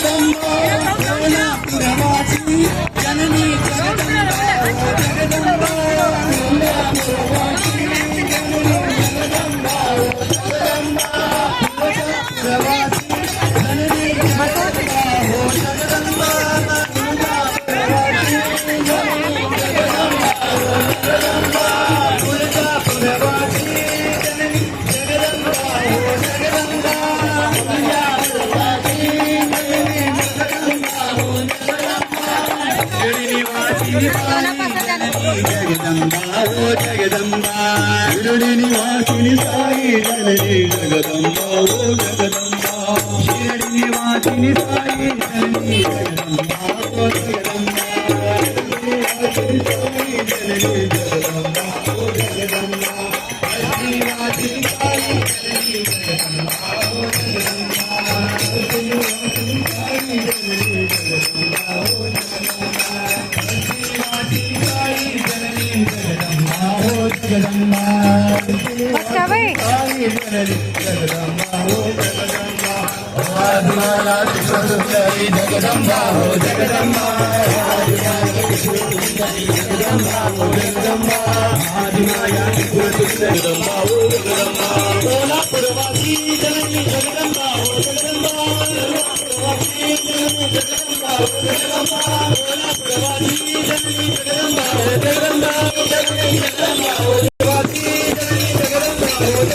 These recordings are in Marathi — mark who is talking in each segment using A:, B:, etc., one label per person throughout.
A: जगदंबा हो जगदंबा शिरडी निवासिनी साई जननी जगदंबा हो जगदंबा शिरडी निवासिनी साई जननी जगदंबा हो जगदंबा शिरडी निवासिनी साई जननी जगदंबा हो जगदंबा शिरडी निवासिनी साई जननी जगदंबा हो जगदंबा शिरडी निवासिनी साई जननी जगदंबा हो जगदंबा जगदंबा
B: अच्छा भाई
A: जगदंबा हो जगदंबा आदिमाया त्रिपुरसुंदरी जगदंबा हो जगदंबा जगदंबा हो जगदंबा आदिमाया त्रिपुरसुंदरी जगदंबा हो जगदंबा सोलापुरवासी जननी जगदंबा हो जगदंबा सोलापुरवासी जननी जगदंबा हो जगदंबा सोलापुरवासी जननी जगदंबा हो जगदंबा जगदंबा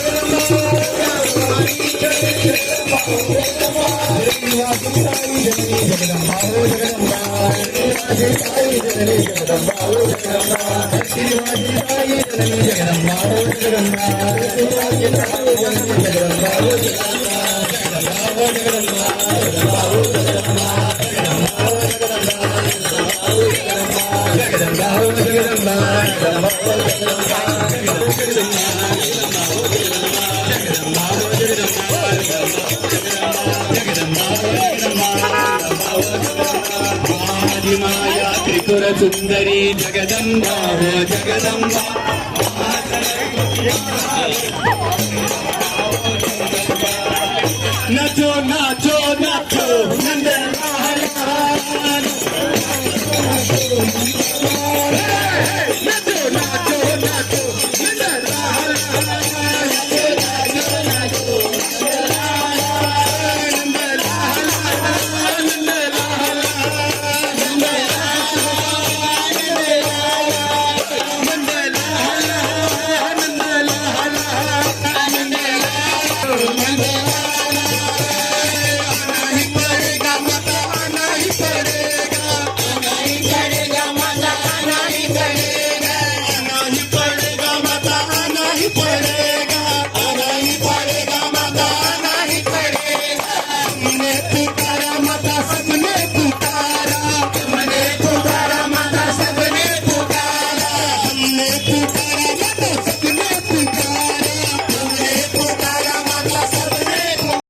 A: हो आदिमाया त्रिपुर सुंदरी जगदंबा हो जगदंबा नचो ना